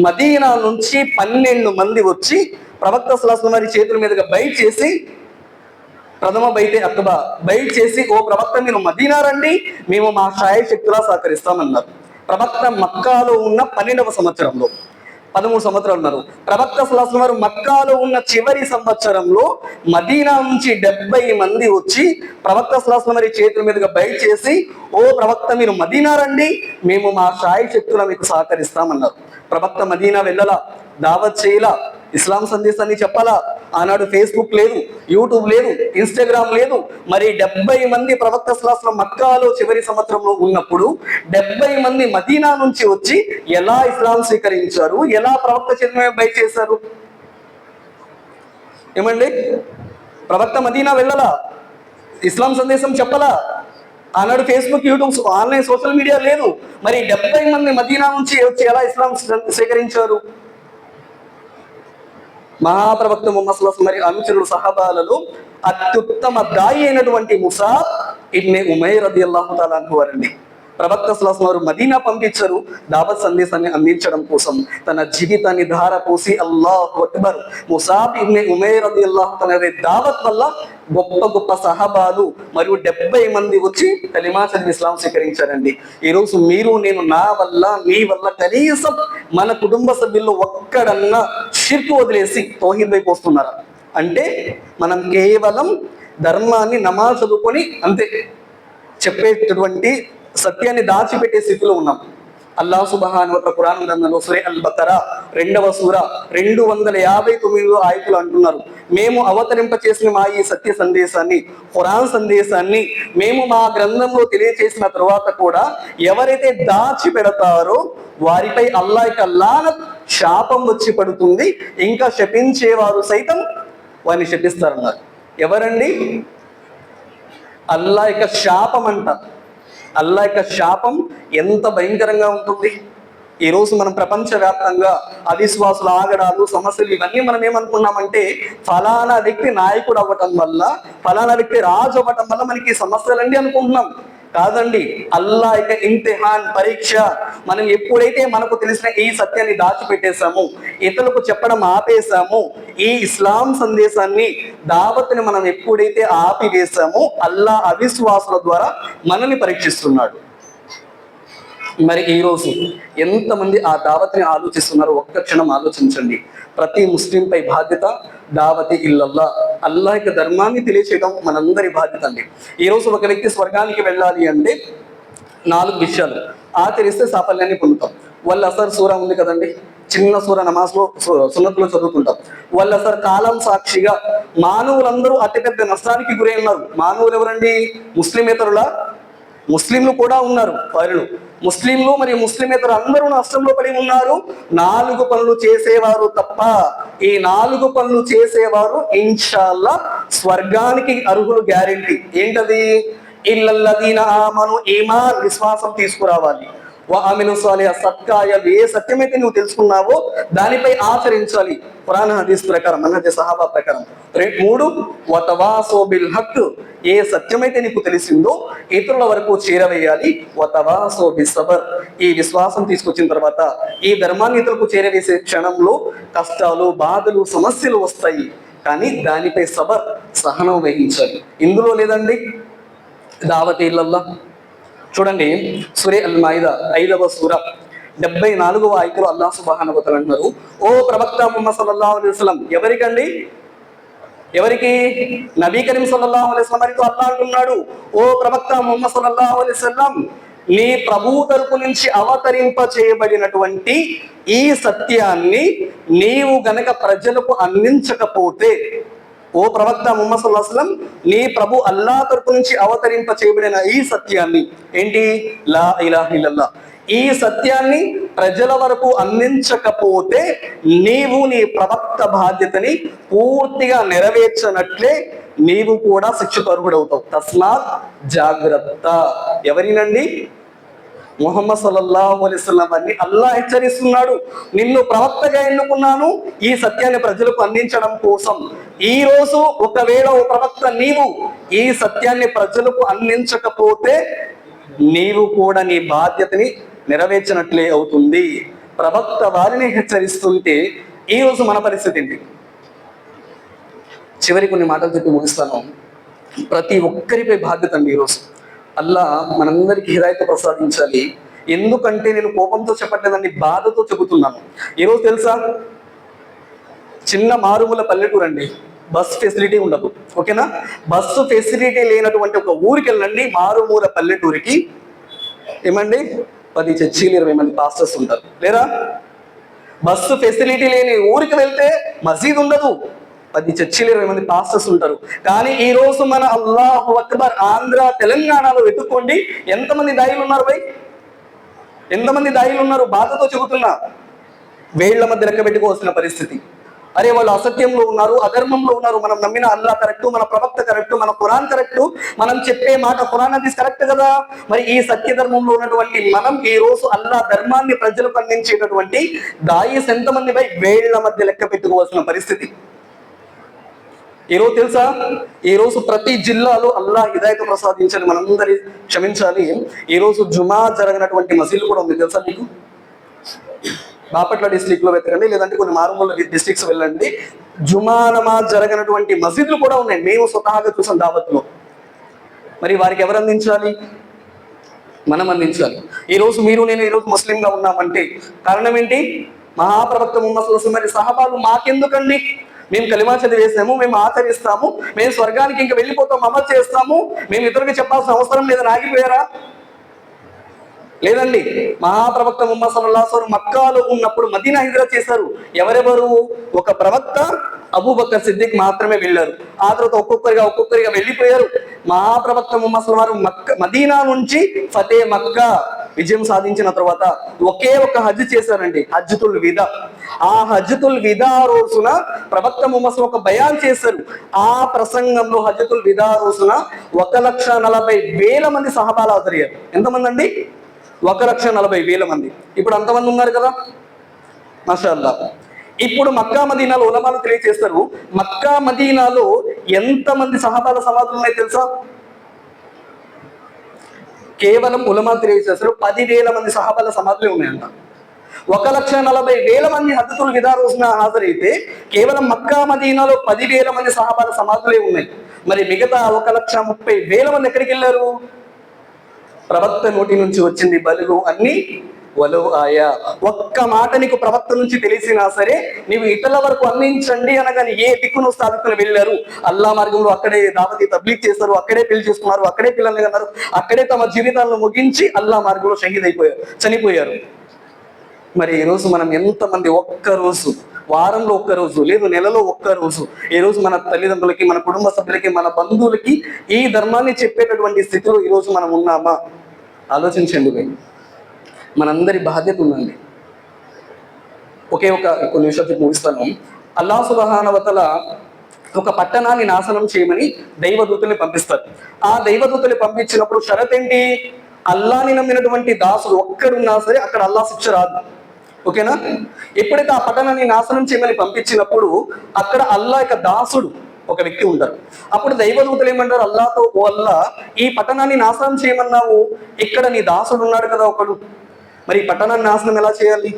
మదీనా నుంచి 12 మంది వచ్చి ప్రవక్త సల్లల్లాహు అలైహి వసల్లం వారి చేతుల మీదుగా బైట్ చేసి, ప్రథమ బైతే అక్బా బైట్ చేసి, ఓ ప్రవక్త మీరు మదీనా రండి, మేము మా శాయశక్తులా సహకరిస్తామన్నారు. ప్రవక్త మక్కాలో ఉన్న 12వ సంవత్సరంలో, 13 సంవత్సరాలు ఉన్నారు. ప్రవక్త సల్లల్లాహు అలైహి వసల్లం వారు మక్కాలో ఉన్న చివరి సంవత్సరంలో మదీనా నుంచి 70 మంది వచ్చి ప్రవక్త సల్లల్లాహు అలైహి వసల్లం వారి చేతుల మీదుగా బైట్ చేసి, ఓ ప్రవక్త మీరు మదీనా రండి, మేము మా శాయశక్తులా మీకు సహకరిస్తామన్నారు. ప్రవక్త మదీనా వెళ్ళలా, దావత్ చేయలా, ఇస్లాం సందేశాన్ని చెప్పాలా. ఆనాడు ఫేస్బుక్ లేదు, యూట్యూబ్ లేదు, ఇన్స్టాగ్రామ్ లేదు. మరి 70 మంది ప్రవక్త సల్లల్లాహు అలైహి వసల్లం మక్కాలో చివరి సంవత్సరంలో ఉన్నప్పుడు 70 మంది మదీనా నుంచి వచ్చి ఎలా ఇస్లాం స్వీకరించారు, ఎలా ప్రవక్త చేతుల బై చేశారు? ఏమండి, ప్రవక్త మదీనా వెళ్ళలా, ఇస్లాం సందేశం చెప్పలా. ఆనాడు Facebook, YouTube, online social media లేదు. మరి 70 మంది మదీనా నుంచి వచ్చి ఎలా ఇస్లాం స్వీకరించారు? మహాప్రవక్త ముహమ్మద్ సల్లల్లాహు అలైహి వసల్లం మరి అనుచరుడు సహబాలలో అత్యుత్తమ దాయి అయినటువంటి ముసాబ్ ఇబ్నే ఉమైర్ రదియల్లాహు తఆలా అన్హు వారండి. ప్రవక్త సల్లల్లాహు అలైహి వసల్లం వారు మదీనా పంపించారు దావత్ సందేశాన్ని అందించడం కోసం. తన జీవితాన్ని ధారపోసి, అల్లాహు అక్బర్, ముసాబ్ ఇబ్నే ఉమైర్ రదియల్లాహు తఆలా దావత్ వల్ల గొప్ప గొప్ప సహబాలు మరియు 70 మంది వచ్చి కలిమా చదివి ఇస్లాం స్వీకరించారండి. ఈరోజు మీరు నేను, నా వల్ల, మీ వల్ల కనీసం మన కుటుంబ సభ్యుల్లో ఒక్కడన్నా షిర్క్ వదిలేసి తౌహీద్ వైపు వస్తున్నారా? అంటే మనం కేవలం ధర్మాన్ని నమాజ్ చదువుకొని అంతే చెప్పేటటువంటి సత్యాన్ని దాచిపెట్టే స్థితిలో ఉన్నాం. అల్లాహ్ సుబ్హానహు వ తఆలా ఖురాన్ గ్రంథంలో సూరా అల్ బకరా 2వ సూర 259 ఆయతులు అంటున్నారు, మేము అవతరింప చేసిన మా ఈ సత్య సందేశాన్ని, ఖురాన్ సందేశాన్ని మేము మా గ్రంథంలో తెలియచేసిన తరువాత కూడా ఎవరైతే దాచి పెడతారో వారిపై అల్లాహ్ యొక్క లానత్, శాపం వచ్చి పడుతుంది, ఇంకా శపించేవారు సైతం వారిని శపిస్తారన్నారు. ఎవరండి? అల్లాహ్ యొక్క శాపం అంట. అల్లాహ్ యొక్క శాపం ఎంత భయంకరంగా ఉంటుంది. ఈ రోజు మనం ప్రపంచవ్యాప్తంగా అవిశ్వాసులు, ఆగడాలు, సమస్యలు ఇవన్నీ మనం ఏమనుకున్నామంటే ఫలానా వ్యక్తి నాయకుడు అవ్వటం వల్ల, ఫలానా వ్యక్తి రాజు అవ్వటం వల్ల మనకి ఈ సమస్యలన్నీ అనుకుంటున్నాం. కాదండి, అల్లా యొక్క ఇంతిహాన్, పరీక్ష. మనం ఎప్పుడైతే మనకు తెలిసిన ఈ సత్యాన్ని దాచిపెట్టేశాము, ఇతరులకు చెప్పడం ఆపేశాము, ఈ ఇస్లాం సందేశాన్ని, దావత్ని మనం ఎప్పుడైతే ఆపివేశామో అల్లా అవిశ్వాసుల ద్వారా మనల్ని పరీక్షిస్తున్నాడు. మరి ఈ రోజు ఎంతమంది ఆ దావత్ని ఆలోచిస్తున్నారో ఒక్క క్షణం ఆలోచించండి. ప్రతి ముస్లింపై బాధ్యత దావతి ఇల్లల్లా, అల్లా యొక్క ధర్మాన్ని తెలియచేయడం మనందరి బాధ్యత అండి. ఈ రోజు ఒక వ్యక్తి స్వర్గానికి వెళ్ళాలి అంటే 4 విషయాలు ఆచరిస్తే సాఫల్యాన్ని పొందుతాం. వల్ అసర్ సూరా ఉంది కదండి, చిన్న సూర, నమాజ్లో సున్నతులో చదువుతుంటాం. వల్ అసర్ కాలం సాక్షిగా మానవులందరూ అతిపెద్ద నష్టానికి గురై ఉన్నారు. మానవులు ఎవరండి? ముస్లిమేతరుల, ముస్లింలు కూడా ఉన్నారు పరులు. ముస్లింలు మరియు ముస్లిమేతరు అందరూ నష్టంలో పడి ఉన్నారు. 4 పనులు చేసేవారు తప్ప. ఈ 4 పనులు చేసేవారు ఇన్షాల్లా స్వర్గానికి అర్హులు, గ్యారెంటీ. ఏంటది? ఇల్లల్లదీన ఆమను, ఈమాన్, విశ్వాసం తీసుకురావాలి. వఅమిలు సాలిహ, సత్కార్యాలు. ఏ సత్యమైతే నువ్వు తెలుసుకున్నావో దానిపై ఆచరించాలి, ఖురాన్ హదీస్ ప్రకారం, మనహజ సహాబా ప్రకారం. 3 వతవాసో బిల్ హక్, ఏ సత్యమైతే నీకు తెలిసిందో ఇతరుల వరకు చేరవేయాలి. వతవాసో బిస్సబర్, ఈ విశ్వాసం తీసుకొచ్చిన తర్వాత ఈ ధర్మాన్ని ఇతరులకు చేరవేసే క్షణంలో కష్టాలు, బాధలు, సమస్యలు వస్తాయి. కానీ దానిపై సబర్, సహనం వహించాలి. ఇందులో లేదండి దావత్ ఇల్లల్లా. చూడండి, సూరే అల్ మాయిదా 5వ సూర 74వ ఆయతలో అల్లాహ్ సుబ్హానహు వ తఆలా అంటున్నారు, ఓ ప్రవక్త ముహమ్మద్ సల్లల్లాహు అలైహి వసల్లం. ఎవరికండి? ఎవరికి? నబీ కరీం సల్లల్లాహు అలైహి వసల్లం వారితో అల్లాహ్ అంటున్నాడు, ఓ ప్రవక్త ముహమ్మద్ సల్లల్లాహు అలైహి వసల్లం, నీ ప్రభువు తరపు నుంచి అవతరింప చేయబడినటువంటి ఈ సత్యాన్ని నీవు గనక ప్రజలకు అందించకపోతే, ఓ ప్రవక్త ముహమ్మద్ సల్లల్లాహు అలైహి వసల్లం, నీ ప్రభు అల్లాహ్ తరపు నుంచి అవతరింప చేయబడిన ఈ సత్యాన్ని, ఏంటి? లా ఇలాహ ఇల్లల్లాహ్, ఈ సత్యాన్ని ప్రజల వరకు అందించకపోతే నీవు నీ ప్రవక్త బాధ్యతని పూర్తిగా నెరవేర్చనట్లే నీవు కూడా శిక్షకు అర్హుడవుతావు. తస్మాత్ జాగ్రత్త. ఎవరినండి? ముహమ్మద్ సల్లల్లాహు అలైహి వసల్లం అని అల్లాహ్ హెచ్చరిస్తున్నాడు. నిన్ను ప్రవక్తగా ఎన్నుకున్నాను ఈ సత్యాన్ని ప్రజలకు అందించడం కోసం. ఈ రోజు ఒకవేళ ఓ ప్రవక్త నీవు ఈ సత్యాన్ని ప్రజలకు అందించకపోతే నీవు కూడా నీ బాధ్యతని నెరవేర్చినట్లే అవుతుంది. ప్రవక్త వారిని హెచ్చరిస్తుంటే ఈ రోజు మన పరిస్థితి ఏంటి? చివరి కొన్ని మాటలు చెప్పి ముగిస్తాను. ప్రతి ఒక్కరిపై బాధ్యత అండి ఈరోజు. అల్లా మనందరికీ హిదాయత ప్రసాదించాలి. ఎందుకంటే నేను కోపంతో చెప్పట్లేదండి, బాధతో చెబుతున్నాను. ఈరోజు తెలుసా, చిన్న మారుమూల పల్లెటూరు అండి, బస్ ఫెసిలిటీ ఉండదు. ఓకేనా? బస్సు ఫెసిలిటీ లేనటువంటి ఒక ఊరికి వెళ్ళండి, మారుమూల పల్లెటూరికి. ఏమండి, 10 చర్చీలు, 20 మంది పాస్టర్స్ ఉంటారు, లేరా? బస్సు ఫెసిలిటీ లేని ఊరికి వెళ్తే మసీద్ ఉండదు, 10 చర్చిలు, 20 మంది పాస్టర్స్ ఉంటారు. కానీ ఈ రోజు మన అల్లాహు అక్బర్ ఆంధ్ర, తెలంగాణలో వెతుక్కోండి, ఎంతమంది దాయిలు ఉన్నారు భయ్? ఎంతమంది దాయిలు ఉన్నారు? బాధతో చెబుతున్నా, వేళ్ల మధ్య లెక్క పెట్టుకోవాల్సిన పరిస్థితి. అరే వాళ్ళు అసత్యంలో ఉన్నారు, అధర్మంలో ఉన్నారు. మనం నమ్మిన అల్లా కరెక్ట్, మన ప్రవక్త కరెక్ట్, మన ఖురాన్ కరెక్ట్, మనం చెప్పే మాట ఖురాన్ హదీస్ కరెక్ట్ కదా. మరి ఈ సత్య ధర్మంలో ఉన్నటువంటి మనం ఈ రోజు అల్లా ధర్మాన్ని ప్రజలకు అందించేటటువంటి దాయిస్ ఎంతమంది భయ్? వేళ్ల మధ్య లెక్క పెట్టుకోవాల్సిన పరిస్థితి. ఈరోజు తెలుసా, ఈరోజు ప్రతి జిల్లాలో అల్లాహ్ హిదాయత ప్రసాదించాలి, మనందరి క్షమించాలి. ఈరోజు జుమా జరగనటువంటి మసీదులు కూడా ఉంది, తెలుసా మీకు? బాపట్ల డిస్ట్రిక్ట్ లో వెతకండి, లేదంటే కొన్ని మారుమూల డిస్ట్రిక్ట్స్ వెళ్ళండి, జుమా నమాజ్ జరగనటువంటి మసీదులు కూడా ఉన్నాయి. మేము స్వతహాగా చూసాం దావత్లో. మరి వారికి ఎవరు అందించాలి? మనం అందించాలి. ఈరోజు మీరు నేను ఈరోజు ముస్లింగా ఉన్నామంటే కారణం ఏంటి? మహాప్రవక్త ముహమ్మద్ సల్లల్లాహు అలైహి వసల్లం మరి సహాబాలు మాకెందుకండి? మేము కలిమా చదివేసాము, మేము ఆచరిస్తాము, మేము స్వర్గానికి ఇంకా వెళ్ళిపోతాం, అమలు చేస్తాము, మేము ఇతరులకు చెప్పాల్సిన అవసరం లేదని ఆగిపోయారా? లేదండి. మహాప్రవక్త ముహమ్మద్ సల్లల్లాహు అలైహి వసల్లం మక్కాలో ఉన్నప్పుడు మదీనా హిజ్రత్ చేశారు. ఎవరెవరు? ఒక ప్రవక్త, అబూబకర్ సిద్దిక్ మాత్రమే వెళ్ళారు. ఆ తర్వాత ఒక్కొక్కరిగా వెళ్ళిపోయారు. మహాప్రవక్త ముహమ్మద్ సల్లల్లాహు అలైహి వసల్లం మదీనా నుంచి ఫతే మక్కా విజయం సాధించిన తర్వాత ఒకే ఒక హజ్ చేశారండి, హజ్జతుల్ విదా. ఆ హజ్జతుల్ విదా రోజున ప్రవక్త ముహమ్మద్ సల్లల్లాహు అలైహి వసల్లం ఒక బయాన్ చేశారు. ఆ ప్రసంగంలో హజ్జతుల్ విదా రోజున 1,40,000 మంది సహాబాలు హాజరయ్యారు. ఎంతమంది అండి? 1,40,000 మంది. ఇప్పుడు అంతమంది ఉన్నారు కదా, మాషాల్లా. ఇప్పుడు మక్కా మదీనాలో ఉలమాలు తెలియజేస్తారు, మక్కా మదీనాలో ఎంతమంది సహాబాల సమాధులు ఉన్నాయి తెలుసా? కేవలం ఉలమాలు తెలియజేస్తారు 10,000 మంది సహాబాల సమాధులే ఉన్నాయంట. 1,40,000 మంది హజ్జతుల్ విదా రోజున హాజరైతే కేవలం మక్కా మదీనాలో 10,000 మంది సహాబాల సమాధులే ఉన్నాయి. మరి మిగతా 1,30,000 మంది ఎక్కడికి వెళ్ళారు? ప్రవక్త నోటి నుంచి వచ్చింది బలుగు అన్ని వలో ఆయా. ఒక్క మాట నీకు ప్రవక్త నుంచి తెలిసినా సరే నీవు ఇతరుల వరకు అందించండి అనగాని ఏ దిక్కును స్థాపితులు వెళ్ళారు, అల్లా మార్గంలో అక్కడే దావతి తబ్లీగ్ చేస్తారు, అక్కడే పెళ్లి చేసుకున్నారు, అక్కడే పిల్లల్ని కన్నారు, అక్కడే తమ జీవితాలను ముగించి అల్లా మార్గంలో షహీద్ అయిపోయారు, చనిపోయారు. మరి ఈరోజు మనం ఎంతమంది ఒక్కరోజు, వారంలో ఒక్కరోజు, లేదు నెలలో ఒక్కరోజు, ఈ రోజు మన తల్లిదండ్రులకి, మన కుటుంబ సభ్యులకి, మన బంధువులకి ఈ ధర్మాన్ని చెప్పేటటువంటి స్థితిలో ఈరోజు మనం ఉన్నామా? ఆలోచించండి భయ్. మనందరి బాధ్యత ఉందండి. కొన్ని నిమిషాలు ముగిస్తాను. అల్లాహ్ సుబ్హానహు వ తఆలా ఒక పట్టణాన్ని నాశనం చేయమని దైవదూతల్ని పంపిస్తారు. ఆ దైవదూతల్ని పంపించినప్పుడు షరత్ ఏంటి? అల్లాని నమ్మినటువంటి దాసుడు ఒక్కడున్నా సరే అక్కడ అల్లా శిక్ష రాదు. ఓకేనా? ఎప్పుడైతే ఆ పట్టణాన్ని నాశనం చేయమని పంపించినప్పుడు అక్కడ అల్లా యొక్క దాసుడు ఒక వ్యక్తి ఉంటారు. అప్పుడు దైవదూతలు ఏమంటారు అల్లాతో, ఓ అల్లా, ఈ పట్టణాన్ని నాశనం చేయమన్నావు, ఇక్కడ నీ దాసుడు ఉన్నాడు కదా ఒకడు, మరి ఈ పట్టణాన్ని నాశనం ఎలా చేయాలి?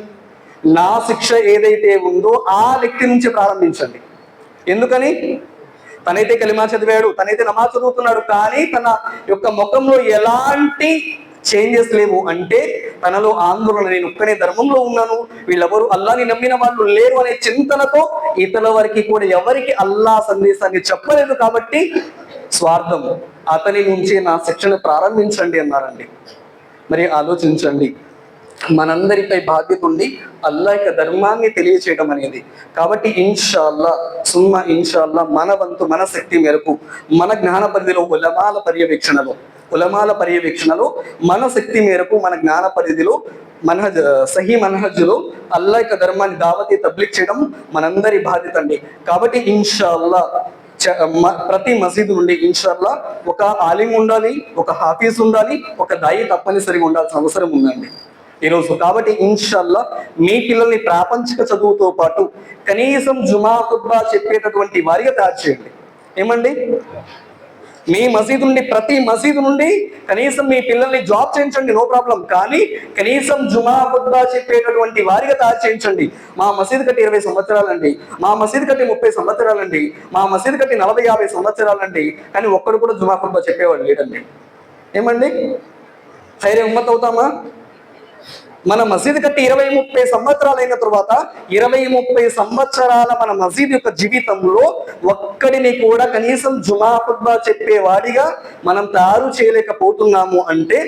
నా శిక్ష ఏదైతే ఉందో ఆ వ్యక్తి నుంచి ప్రారంభించండి. ఎందుకని? తనైతే కలిమా చదివాడు, తనైతే నమాజ్ చదువుతున్నాడు, కానీ తన యొక్క ముఖంలో ఎలాంటి చేంజెస్ లేవు. అంటే తనలో ఆందోళన, నేను ఒక్కనే ధర్మంలో ఉన్నాను, వీళ్ళెవరు అల్లాని నమ్మిన వాళ్ళు లేరు అనే చింతనతో ఇతరుల వరకు కూడా ఎవరికి అల్లా సందేశాన్ని చెప్పలేదు కాబట్టి స్వార్థం, అతని నుంచి నా శిక్షను ప్రారంభించండి అన్నారండి. మరి ఆలోచించండి, మనందరిపై బాధ్యత ఉంది అల్లా యొక్క ధర్మాన్ని తెలియచేయడం అనేది. కాబట్టి ఇన్షాల్లా సుమ్మా ఇన్షాల్లా మన వంతు, మన శక్తి మేరకు, మన జ్ఞాన పరిధిలో, ఉలమాల పర్యవేక్షణలో మన శక్తి మేరకు, మన జ్ఞాన పరిధిలో, సహీ మనహజ్లో అల్లా యొక్క ధర్మాన్ని దావతి తబ్లీగ్ చేయడం మనందరి బాధ్యత అండి. కాబట్టి ఇన్షాల్లా ప్రతి మసీదు నుండి ఇన్షాల్లా ఒక ఆలిం ఉండాలి, ఒక హాఫీజ్ ఉండాలి, ఒక దాయి తప్పనిసరిగా ఉండాల్సిన అవసరం ఉందండి ఈరోజు. కాబట్టి ఇన్షాల్లా మీ పిల్లల్ని ప్రాపంచిక చదువుతో పాటు కనీసం జుమా ఖుత్బా చెప్పేటటువంటి వారిగా తయారు చేయండి. ఏమండి? మీ మసీదు నుండి, ప్రతి మసీదు నుండి కనీసం మీ పిల్లల్ని జాబ్ చేయించండి, నో ప్రాబ్లం, కానీ కనీసం జుమా ఖుత్బా చెప్పేటటువంటి వారిగా తయారు చేయించండి. మా మసీదు కట్టి 20 సంవత్సరాలండి, మా మసీదు కట్టి 30 సంవత్సరాలండి, మా మసీదు కట్టి 40-50 సంవత్సరాలండి, కానీ ఒక్కడు కూడా జుమా ఖుత్బా చెప్పేవాడు లేడండి. ఏమండి? ఖైరే ఉమ్మత్ అవుతామా? మన మసీదు కట్టి 20-30 సంవత్సరాలైన తర్వాత 20-30 సంవత్సరాల మన మసీదు యొక్క జీవితంలో ఒక్కడిని కూడా కనీసం జుమా ఖుత్బా చెప్పేవాడిగా మనం తయారు చేయలేకపోతున్నాము అంటే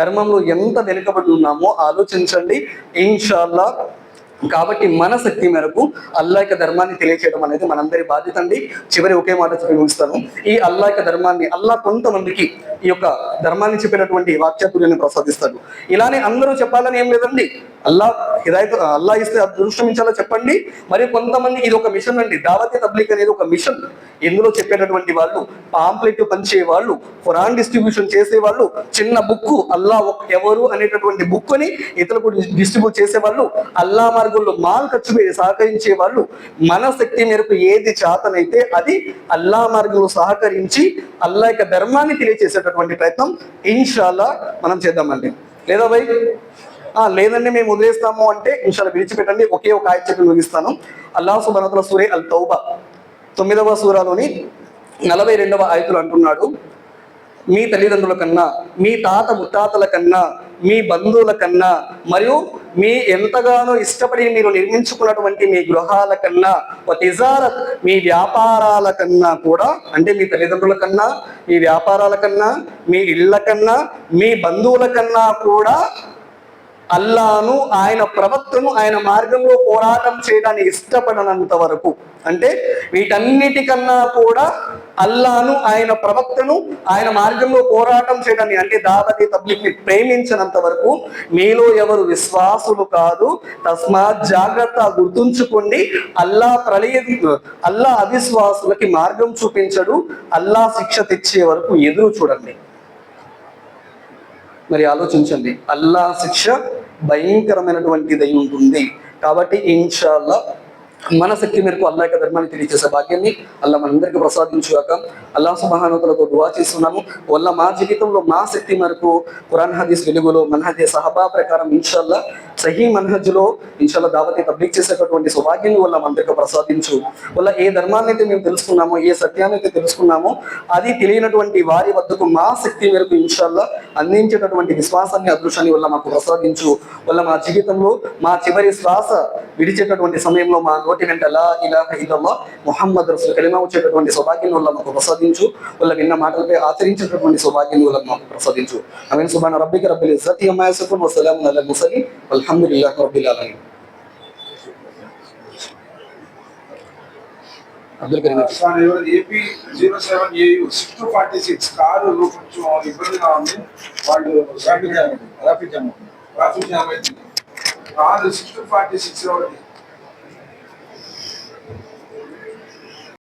ధర్మంలో ఎంత వెనుకబడి ఉన్నామో ఆలోచించండి ఇన్షాల్లా. కాబట్టి మన శక్తి మేరకు అల్లా యొక్క ధర్మాన్ని తెలియచేయడం అనేది మనందరి బాధ్యత అండి. చివరి ఒకే మాట చెప్పి ముగిస్తాను. ఈ అల్లా యొక్క ధర్మాన్ని అల్లా కొంతమందికి ఈ యొక్క ధర్మాన్ని చెప్పినటువంటి వాక్చాతుర్యాన్ని ప్రసాదిస్తాడు. ఇలానే అందరూ చెప్పాలని ఏం లేదండి. అల్లా హిదాయత్ అల్లా ఇస్తే అదృష్టమించాలో చెప్పండి. మరి కొంతమంది ఇది ఒక మిషన్ అండి, దావతి తబ్లీగ్ అనేది ఒక మిషన్. ఇందులో చెప్పేటటువంటి వాళ్ళు, పాంప్లెట్ పంచే వాళ్ళు, ఖురాన్ డిస్ట్రిబ్యూషన్ చేసే వాళ్ళు, చిన్న బుక్ అల్లా ఎవరు అనేటటువంటి బుక్ ని ఇతరులకు డిస్ట్రిబ్యూట్ చేసేవాళ్ళు, అల్లా మార్గంలో మాల్ ఖర్చు పెట్టి సహకరించే వాళ్ళు, మన శక్తి మేరకు ఏది చేతనైతే అది అల్లా మార్గంలో సహకరించి అల్లా యొక్క ధర్మాన్ని తెలియచేసేటటువంటి ప్రయత్నం ఇన్షాల్లా మనం చేద్దామండి. లేదా భయ్ లేదండి మేము వదిలేస్తాము అంటే ఇన్షాల్లా విడిచిపెట్టండి. ఒకే ఒక ఆయత చెప్పి ముగిస్తాను. అల్లాహ్ సుబ్హానహు వ తఆలా సూరే అల్ తౌబా 9వ సూరాలోని 42వ ఆయతులు అంటున్నాడు, మీ తల్లిదండ్రుల కన్నా, మీ తాత ముత్తాతల కన్నా, మీ బంధువుల కన్నా, మరియు మీ ఎంతగానో ఇష్టపడి మీరు నిర్మించుకున్నటువంటి మీ గృహాల కన్నా, తిజారత్ మీ వ్యాపారాల కన్నా కూడా, అంటే మీ తల్లిదండ్రుల కన్నా, మీ వ్యాపారాల కన్నా, మీ ఇళ్ల కన్నా, మీ బంధువుల కన్నా కూడా అల్లాను, ఆయన ప్రవక్తను, ఆయన మార్గంలో పోరాటం చేయడానికి ఇష్టపడనంత వరకు, అంటే వీటన్నిటికన్నా కూడా అల్లాను, ఆయన ప్రవక్తను, ఆయన మార్గంలో పోరాటం చేయడాన్ని, అంటే దావతి తబ్లీగ్ని ప్రేమించినంత వరకు మీలో ఎవరు విశ్వాసులు కాదు. తస్మాత్ జాగ్రత్త, గుర్తుంచుకోండి. అల్లా అవిశ్వాసులకి మార్గం చూపించడు. అల్లా శిక్ష తెచ్చే వరకు ఎదురు చూడండి. మరి ఆలోచించండి, అల్లా శిక్ష భయంకరమైనటువంటిదై ఉంటుంది. కాబట్టి ఇన్షాల్లా మన శక్తి మేరకు అల్లా యొక్క ధర్మాన్ని తెలియజేసే భాగ్యాన్ని అల్లా మనందరికీ ప్రసాదించుగాక. అల్లా సుబ్హానహు వ తఆలాతో దుఆ చేస్తున్నాము. వల్ల మా జీవితంలో మా శక్తి మేరకు ఖురాన్ హదీస్ వెలుగులో మనహజే సహబా ప్రకారం ఇన్షాల్లా సహీ మనహజ్లో ఇన్షాల్లా దావతి తబ్లీగ్ చేసేటటువంటి సౌభాగ్యాన్ని వల్ల మనందరికీ ప్రసాదించు. వల్ల ఏ ధర్మాన్ని అయితే మేము తెలుసుకున్నామో, ఏ సత్యాన్ని అయితే తెలుసుకున్నామో అది తెలియనటువంటి వారి వద్దకు మా శక్తి మేరకు ఇన్షాల్లా అందించేటటువంటి విశ్వాసాన్ని, అదృష్టాన్ని వల్ల మాకు ప్రసాదించు. వల్ల మా జీవితంలో మా చివరి శ్వాస విడిచేటటువంటి సమయంలో మా నోటి వెంట లా ఇలాహ ఇల్లల్లాహ్ ముహమ్మద్ రసూల్ కలిమా వచ్చేటటువంటి సౌభాగ్యం వల్ల మాకు ప్రసాదించు. వల్ల విన్న మాటలపై ఆచరించేటటువంటి సౌభాగ్యం వల్ల మాకు ప్రసాదించు. ఆమీన్. సుబ్హాన రబ్బిక రబ్బిల్ ఇజ్జతి అమ్మా యసిఫూన్ వ సలామున్ అలల్ ముర్సలీన్ వల్హమ్దులిల్లాహి రబ్బిల్ ఆలమీన్. Abdul Karim AP 07AU 6-46 car కొంచెం ఇబ్బందిగా ఉంది. వాళ్ళు ట్రాఫిక్ జామ్ అయింది. కారు 6-46